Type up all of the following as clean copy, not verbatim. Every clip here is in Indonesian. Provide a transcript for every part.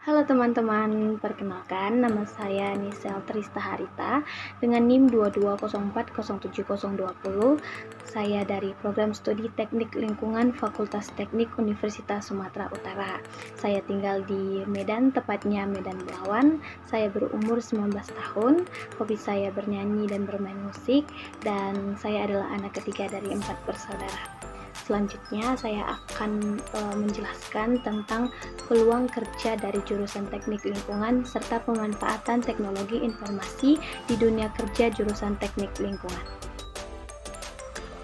Halo teman-teman, perkenalkan nama saya Nisel Trista Harita dengan NIM 22040720. Saya dari Program Studi Teknik Lingkungan Fakultas Teknik Universitas Sumatera Utara. Saya tinggal di Medan, tepatnya Medan Belawan. Saya berumur 19 tahun, hobi saya bernyanyi dan bermain musik, dan saya adalah anak ketiga dari 4 bersaudara. Selanjutnya saya akan menjelaskan tentang peluang kerja dari jurusan teknik lingkungan serta pemanfaatan teknologi informasi di dunia kerja jurusan teknik lingkungan.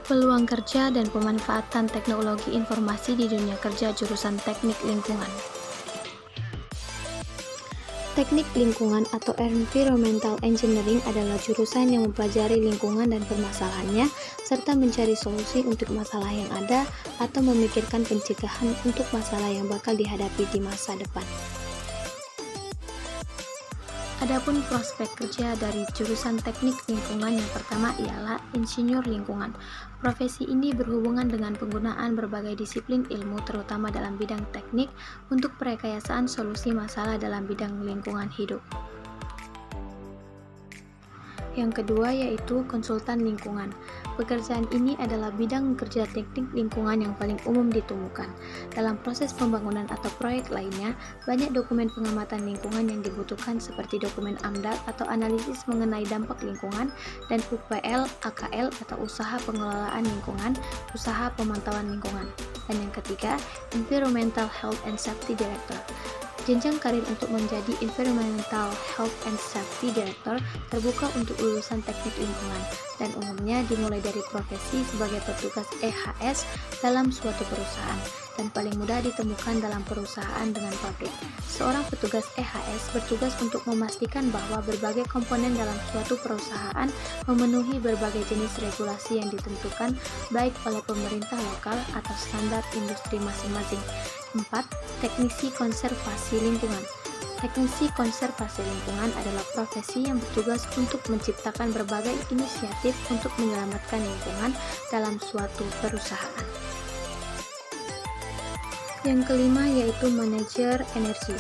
Peluang kerja dan pemanfaatan teknologi informasi di dunia kerja jurusan teknik lingkungan. Teknik lingkungan atau Environmental Engineering adalah jurusan yang mempelajari lingkungan dan permasalahannya, serta mencari solusi untuk masalah yang ada atau memikirkan pencegahan untuk masalah yang bakal dihadapi di masa depan. Adapun prospek kerja dari jurusan teknik lingkungan yang pertama ialah insinyur lingkungan. Profesi ini berhubungan dengan penggunaan berbagai disiplin ilmu terutama dalam bidang teknik untuk perekayasaan solusi masalah dalam bidang lingkungan hidup. Yang kedua yaitu konsultan lingkungan. Pekerjaan ini adalah bidang kerja teknik lingkungan yang paling umum ditemukan. Dalam proses pembangunan atau proyek lainnya, banyak dokumen pengamatan lingkungan yang dibutuhkan seperti dokumen AMDAL atau analisis mengenai dampak lingkungan, dan UPL, AKL atau usaha pengelolaan lingkungan, usaha pemantauan lingkungan. Dan yang ketiga, Environmental Health and Safety Director. Jenjang karir untuk menjadi Environmental Health and Safety Director terbuka untuk lulusan teknik lingkungan dan umumnya dimulai dari profesi sebagai petugas EHS dalam suatu perusahaan dan paling mudah ditemukan dalam perusahaan dengan pabrik. Seorang petugas EHS bertugas untuk memastikan bahwa berbagai komponen dalam suatu perusahaan memenuhi berbagai jenis regulasi yang ditentukan baik oleh pemerintah lokal atau standar industri masing-masing. 4. Teknisi konservasi lingkungan. Teknisi konservasi lingkungan adalah profesi yang bertugas untuk menciptakan berbagai inisiatif untuk menyelamatkan lingkungan dalam suatu perusahaan. Yang kelima yaitu manajer energi.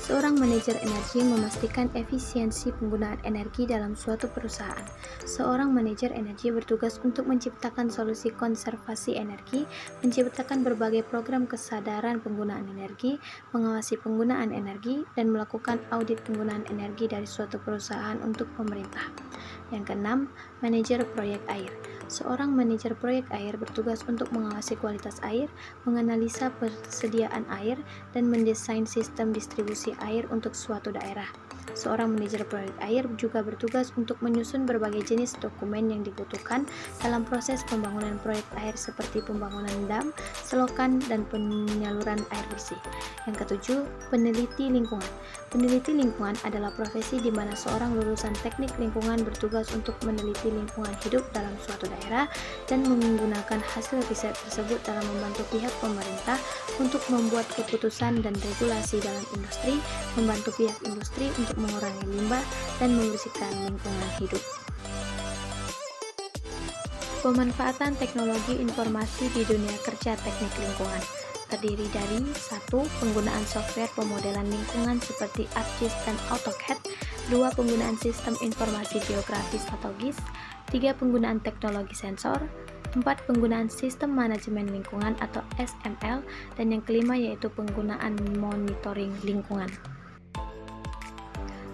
Seorang manajer energi memastikan efisiensi penggunaan energi dalam suatu perusahaan. Seorang manajer energi bertugas untuk menciptakan solusi konservasi energi, menciptakan berbagai program kesadaran penggunaan energi, mengawasi penggunaan energi, dan melakukan audit penggunaan energi dari suatu perusahaan untuk pemerintah. Yang keenam, manajer proyek air. Seorang manajer proyek air bertugas untuk mengawasi kualitas air, menganalisa persediaan air, dan mendesain sistem distribusi air untuk suatu daerah. Seorang manajer proyek air juga bertugas untuk menyusun berbagai jenis dokumen yang dibutuhkan dalam proses pembangunan proyek air seperti pembangunan dam, selokan, dan penyaluran air bersih. Yang ketujuh, peneliti lingkungan. Peneliti lingkungan adalah profesi di mana seorang lulusan teknik lingkungan bertugas untuk meneliti lingkungan hidup dalam suatu daerah dan menggunakan hasil riset tersebut dalam membantu pihak pemerintah untuk membuat keputusan dan regulasi dalam industri, membantu pihak industri untuk mengurangi limbah dan membersihkan lingkungan hidup. Pemanfaatan teknologi informasi di dunia kerja teknik lingkungan terdiri dari 1. Penggunaan software pemodelan lingkungan seperti ArcGIS dan AutoCAD. 2. Penggunaan sistem informasi geografis atau GIS. 3. Penggunaan teknologi sensor. 4. Penggunaan sistem manajemen lingkungan atau SML. Dan yang kelima yaitu penggunaan monitoring lingkungan.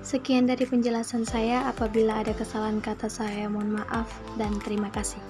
Sekian dari penjelasan saya. Apabila ada kesalahan kata saya mohon maaf dan terima kasih.